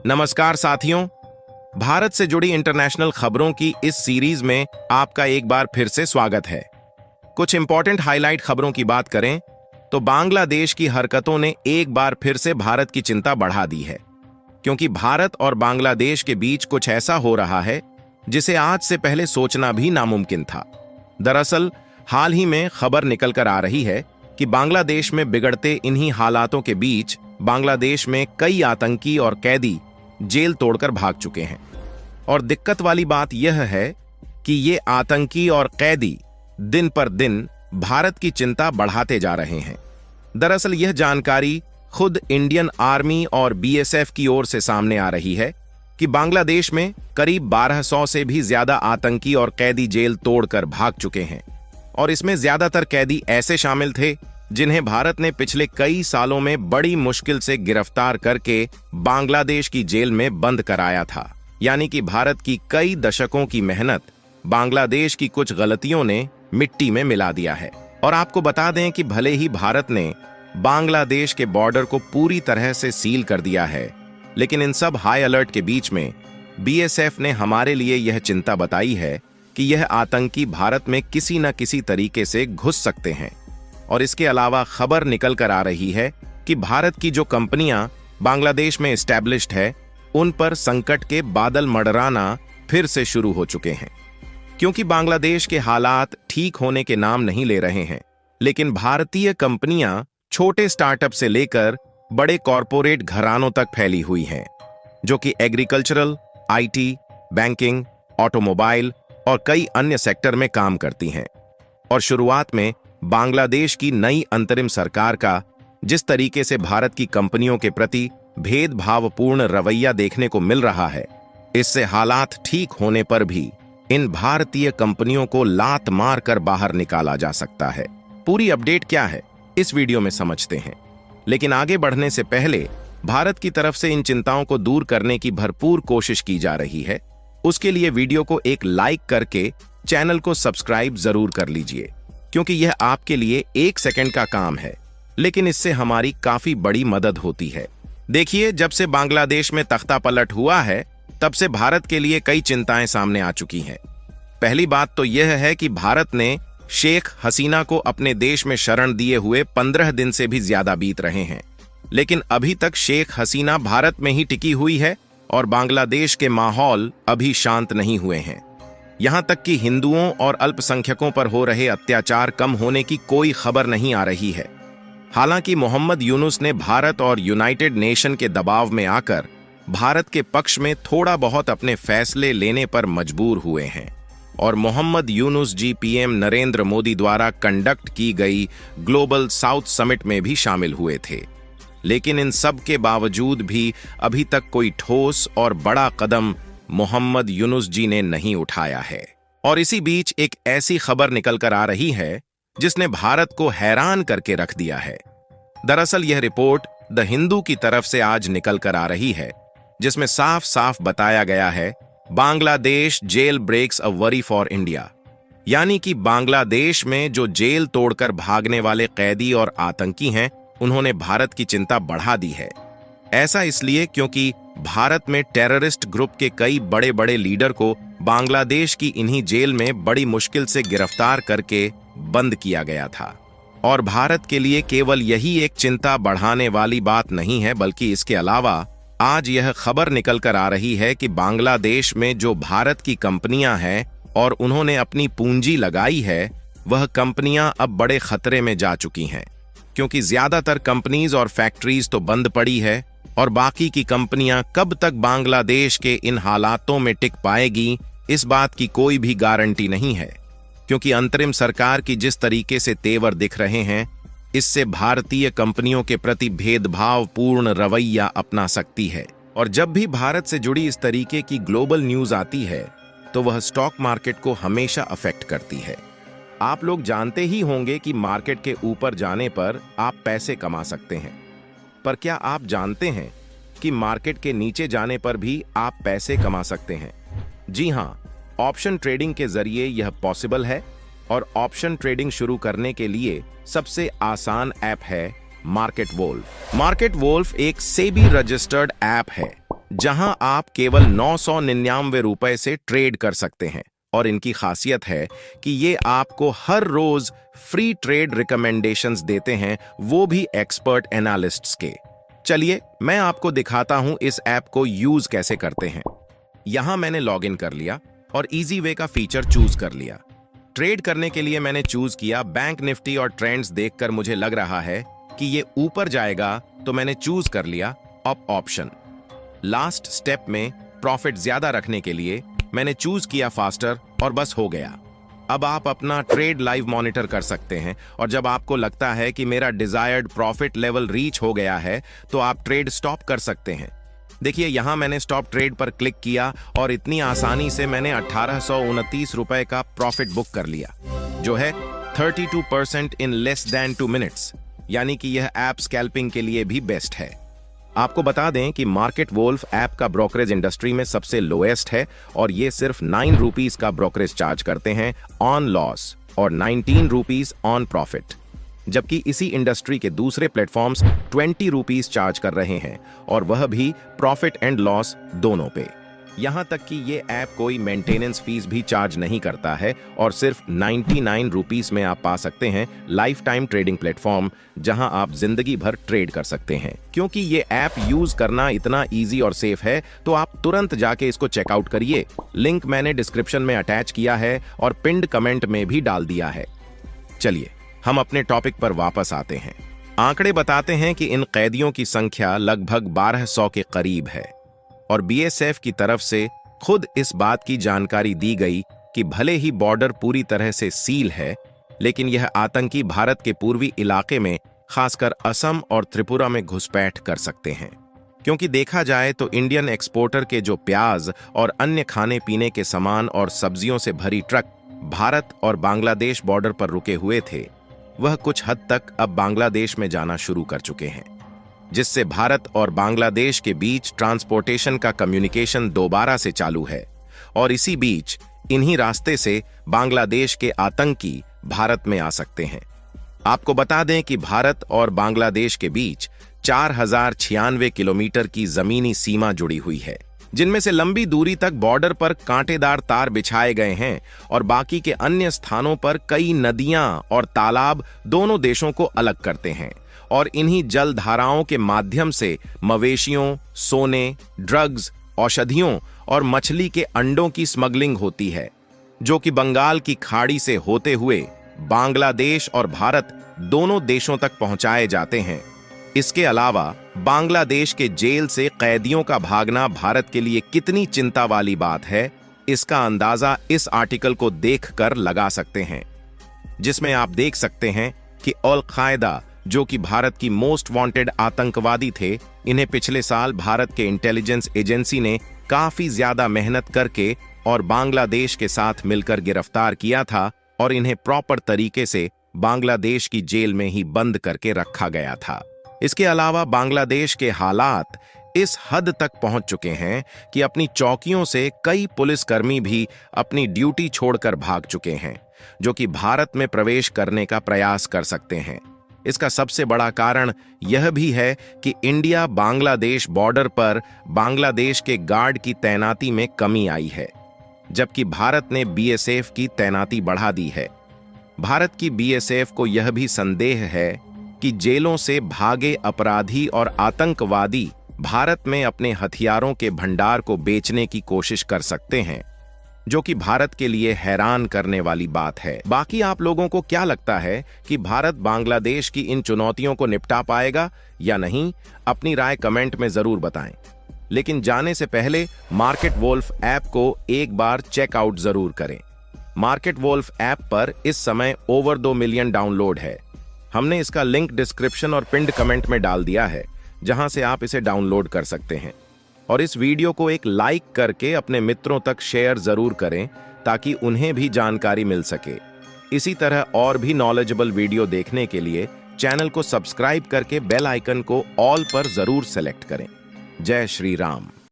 नमस्कार साथियों, भारत से जुड़ी इंटरनेशनल खबरों की इस सीरीज में आपका एक बार फिर से स्वागत है। कुछ इंपॉर्टेंट हाईलाइट खबरों की बात करें तो बांग्लादेश की हरकतों ने एक बार फिर से भारत की चिंता बढ़ा दी है, क्योंकि भारत और बांग्लादेश के बीच कुछ ऐसा हो रहा है जिसे आज से पहले सोचना भी नामुमकिन था। दरअसल हाल ही में खबर निकल कर आ रही है कि बांग्लादेश में बिगड़ते इन्हीं हालातों के बीच बांग्लादेश में कई आतंकी और कैदी जेल तोड़कर भाग चुके हैं। और दिक्कत वाली बात यह है कि ये आतंकी और कैदी दिन पर दिन भारत की चिंता बढ़ाते जा रहे हैं। दरअसल यह जानकारी खुद इंडियन आर्मी और बीएसएफ की ओर से सामने आ रही है कि बांग्लादेश में करीब 1200 से भी ज्यादा आतंकी और कैदी जेल तोड़कर भाग चुके हैं, और इसमें ज्यादातर कैदी ऐसे शामिल थे जिन्हें भारत ने पिछले कई सालों में बड़ी मुश्किल से गिरफ्तार करके बांग्लादेश की जेल में बंद कराया था। यानी कि भारत की कई दशकों की मेहनत बांग्लादेश की कुछ गलतियों ने मिट्टी में मिला दिया है। और आपको बता दें कि भले ही भारत ने बांग्लादेश के बॉर्डर को पूरी तरह से सील कर दिया है, लेकिन इन सब हाई अलर्ट के बीच में बीएसएफ ने हमारे लिए यह चिंता बताई है कि यह आतंकी भारत में किसी न किसी तरीके से घुस सकते हैं। और इसके अलावा खबर निकल कर आ रही है कि भारत की जो कंपनियां बांग्लादेश में एस्टैब्लिश्ड है, उन पर संकट के बादल मंडराना फिर से शुरू हो चुके हैं, क्योंकि बांग्लादेश के हालात ठीक होने के नाम नहीं ले रहे हैं। लेकिन भारतीय कंपनियां छोटे स्टार्टअप से लेकर बड़े कॉरपोरेट घरानों तक फैली हुई हैं, जो कि एग्रीकल्चरल, आईटी, बैंकिंग, ऑटोमोबाइल और कई अन्य सेक्टर में काम करती हैं। और शुरुआत में बांग्लादेश की नई अंतरिम सरकार का जिस तरीके से भारत की कंपनियों के प्रति भेदभावपूर्ण रवैया देखने को मिल रहा है, इससे हालात ठीक होने पर भी इन भारतीय कंपनियों को लात मार कर बाहर निकाला जा सकता है। पूरी अपडेट क्या है इस वीडियो में समझते हैं, लेकिन आगे बढ़ने से पहले भारत की तरफ से इन चिंताओं को दूर करने की भरपूर कोशिश की जा रही है। उसके लिए वीडियो को एक लाइक करके चैनल को सब्सक्राइब जरूर कर लीजिए, क्योंकि यह आपके लिए 1 सेकंड का काम है, लेकिन इससे हमारी काफी बड़ी मदद होती है। देखिए, जब से बांग्लादेश में तख्ता पलट हुआ है, तब से भारत के लिए कई चिंताएं सामने आ चुकी हैं। पहली बात तो यह है कि भारत ने शेख हसीना को अपने देश में शरण दिए हुए 15 दिन से भी ज्यादा बीत रहे हैं, लेकिन अभी तक शेख हसीना भारत में ही टिकी हुई है और बांग्लादेश के माहौल अभी शांत नहीं हुए हैं। यहां तक कि हिंदुओं और अल्पसंख्यकों पर हो रहे अत्याचार कम होने की कोई खबर नहीं आ रही है। हालांकि मोहम्मद यूनुस ने भारत और यूनाइटेड नेशन के दबाव में आकर भारत के पक्ष में थोड़ा बहुत अपने फैसले लेने पर मजबूर हुए हैं, और मोहम्मद यूनुस जी पीएम नरेंद्र मोदी द्वारा कंडक्ट की गई ग्लोबल साउथ समिट में भी शामिल हुए थे। लेकिन इन सब के बावजूद भी अभी तक कोई ठोस और बड़ा कदम मोहम्मद यूनुस जी ने नहीं उठाया है। और इसी बीच एक ऐसी खबर निकल कर आ रही है जिसने भारत को हैरान करके रख दिया है। दरअसल यह रिपोर्ट द हिंदू की तरफ से आज निकल कर आ रही है, जिसमें साफ साफ बताया गया है, Bangladesh jail breaks a worry for India. यानी कि बांग्लादेश में जो जेल तोड़कर भागने वाले कैदी और आतंकी हैं, उन्होंने भारत की चिंता बढ़ा दी है। ऐसा इसलिए क्योंकि भारत में टेररिस्ट ग्रुप के कई बड़े बड़े लीडर को बांग्लादेश की इन्हीं जेल में बड़ी मुश्किल से गिरफ्तार करके बंद किया गया था। और भारत के लिए केवल यही एक चिंता बढ़ाने वाली बात नहीं है, बल्कि इसके अलावा आज यह खबर निकल कर आ रही है कि बांग्लादेश में जो भारत की कंपनियां हैं और उन्होंने अपनी पूंजी लगाई है, वह कंपनियां अब बड़े खतरे में जा चुकी हैं, क्योंकि ज्यादातर कंपनीज और फैक्ट्रीज तो बंद पड़ी है, और बाकी की कंपनियां कब तक बांग्लादेश के इन हालातों में टिक पाएगी, इस बात की कोई भी गारंटी नहीं है। क्योंकि अंतरिम सरकार की जिस तरीके से तेवर दिख रहे हैं, इससे भारतीय कंपनियों के प्रति भेदभावपूर्ण रवैया अपना सकती है। और जब भी भारत से जुड़ी इस तरीके की ग्लोबल न्यूज आती है, तो वह स्टॉक मार्केट को हमेशा अफेक्ट करती है। आप लोग जानते ही होंगे कि मार्केट के ऊपर जाने पर आप पैसे कमा सकते हैं, पर क्या आप जानते हैं कि मार्केट के नीचे जाने पर भी आप पैसे कमा सकते हैं? जी हां, ऑप्शन ट्रेडिंग के जरिए यह पॉसिबल है। और ऑप्शन ट्रेडिंग शुरू करने के लिए सबसे आसान ऐप है मार्केट वोल्फ। मार्केट वोल्फ एक सेबी रजिस्टर्ड ऐप है जहां आप केवल 999 रुपए से ट्रेड कर सकते हैं। और इनकी खासियत है कि ये आपको हर रोज फ्री ट्रेड रिकमेंडेशंस देते हैं, वो भी एक्सपर्ट एनालिस्ट्स के। चलिए मैं आपको दिखाता हूं इस ऐप को यूज कैसे करते हैं। यहां मैंने लॉगिन कर लिया और इजी वे का फीचर चूज कर लिया। ट्रेड करने के लिए मैंने चूज किया बैंक निफ्टी और ट्रेंड्स देखकर मुझे लग रहा है कि ये ऊपर जाएगा, तो मैंने चूज कर लिया अप ऑप्शन। लास्ट स्टेप में प्रॉफिट ज्यादा रखने के लिए मैंने चूज किया फास्टर और बस हो गया। अब आप अपना ट्रेड लाइव मॉनिटर कर सकते हैं और जब आपको लगता है कि मेरा डिजायर्ड प्रॉफिट लेवल रीच हो गया है तो आप ट्रेड स्टॉप कर सकते हैं। देखिए यहां मैंने स्टॉप ट्रेड पर क्लिक किया और इतनी आसानी से मैंने 1829 रुपए का प्रॉफिट बुक कर लिया, जो है 32% इन लेस देन 2 मिनट्स। यानी कि यह ऐप स्कैल्पिंग के लिए भी बेस्ट है। आपको बता दें कि मार्केट वोल्फ ऐप का ब्रोकरेज इंडस्ट्री में सबसे लोएस्ट है और ये सिर्फ 9 रुपीस का ब्रोकरेज चार्ज करते हैं ऑन लॉस और 19 रुपीस ऑन प्रॉफिट, जबकि इसी इंडस्ट्री के दूसरे प्लेटफॉर्म्स 20 रुपीस चार्ज कर रहे हैं और वह भी प्रॉफिट एंड लॉस दोनों पे। यहां तक कि ये ऐप कोई मेंटेनेंस फीस भी चार्ज नहीं करता है और सिर्फ 99 रुपीस में आप पा सकते हैं लाइफ टाइम ट्रेडिंग प्लेटफॉर्म, जहां आप जिंदगी भर ट्रेड कर सकते हैं। क्योंकि ये ऐप यूज करना इतना इजी और सेफ है तो आप तुरंत जाके इसको चेकआउट करिए। लिंक मैंने डिस्क्रिप्शन में अटैच किया है और पिंड कमेंट में भी डाल दिया है। चलिए हम अपने टॉपिक पर वापस आते हैं। आंकड़े बताते हैं कि इन कैदियों की संख्या लगभग 1200 के करीब है और बीएसएफ की तरफ से खुद इस बात की जानकारी दी गई कि भले ही बॉर्डर पूरी तरह से सील है, लेकिन यह आतंकी भारत के पूर्वी इलाके में खासकर असम और त्रिपुरा में घुसपैठ कर सकते हैं। क्योंकि देखा जाए तो इंडियन एक्सपोर्टर के जो प्याज और अन्य खाने पीने के सामान और सब्जियों से भरी ट्रक भारत और बांग्लादेश बॉर्डर पर रुके हुए थे, वह कुछ हद तक अब बांग्लादेश में जाना शुरू कर चुके हैं, जिससे भारत और बांग्लादेश के बीच ट्रांसपोर्टेशन का कम्युनिकेशन दोबारा से चालू है। और इसी बीच इन्हीं रास्ते से बांग्लादेश के आतंकी भारत में आ सकते हैं। आपको बता दें कि भारत और बांग्लादेश के बीच 4096 किलोमीटर की जमीनी सीमा जुड़ी हुई है, जिनमें से लंबी दूरी तक बॉर्डर पर कांटेदार तार बिछाए गए हैं और बाकी के अन्य स्थानों पर कई नदियां और तालाब दोनों देशों को अलग करते हैं। और इन्हीं जल धाराओं के माध्यम से मवेशियों, सोने, ड्रग्स, औषधियों और मछली के अंडों की स्मगलिंग होती है, जो कि बंगाल की खाड़ी से होते हुए बांग्लादेश और भारत दोनों देशों तक पहुंचाए जाते हैं। इसके अलावा बांग्लादेश के जेल से कैदियों का भागना भारत के लिए कितनी चिंता वाली बात है, इसका अंदाजा इस आर्टिकल को देखकर लगा सकते हैं, जिसमें आप देख सकते हैं कि अल-कायदा, जो कि भारत की मोस्ट वांटेड आतंकवादी थे, इन्हें पिछले साल भारत के इंटेलिजेंस एजेंसी ने काफी ज्यादा मेहनत करके और बांग्लादेश के साथ मिलकर गिरफ्तार किया था और इन्हें प्रॉपर तरीके से बांग्लादेश की जेल में ही बंद करके रखा गया था। इसके अलावा बांग्लादेश के हालात इस हद तक पहुंच चुके हैं कि अपनी चौकियों से कई पुलिसकर्मी भी अपनी ड्यूटी छोड़कर भाग चुके हैं, जो कि भारत में प्रवेश करने का प्रयास कर सकते हैं। इसका सबसे बड़ा कारण यह भी है कि इंडिया बांग्लादेश बॉर्डर पर बांग्लादेश के गार्ड की तैनाती में कमी आई है, जबकि भारत ने बीएसएफ की तैनाती बढ़ा दी है। भारत की बीएसएफ को यह भी संदेह है कि जेलों से भागे अपराधी और आतंकवादी भारत में अपने हथियारों के भंडार को बेचने की कोशिश कर सकते हैं, जो कि भारत के लिए हैरान करने वाली बात है। बाकी आप लोगों को क्या लगता है कि भारत बांग्लादेश की इन चुनौतियों को निपटा पाएगा या नहीं? अपनी राय कमेंट में जरूर बताएं। लेकिन जाने से पहले मार्केट वोल्फ ऐप को एक बार चेकआउट जरूर करें। मार्केट वोल्फ ऐप पर इस समय ओवर 2 मिलियन डाउनलोड है। हमने इसका लिंक डिस्क्रिप्शन और पिंड कमेंट में डाल दिया है, जहां से आप इसे डाउनलोड कर सकते हैं। और इस वीडियो को एक लाइक करके अपने मित्रों तक शेयर जरूर करें ताकि उन्हें भी जानकारी मिल सके। इसी तरह और भी नॉलेजेबल वीडियो देखने के लिए चैनल को सब्सक्राइब करके बेल आइकन को ऑल पर जरूर सेलेक्ट करें। जय श्री राम।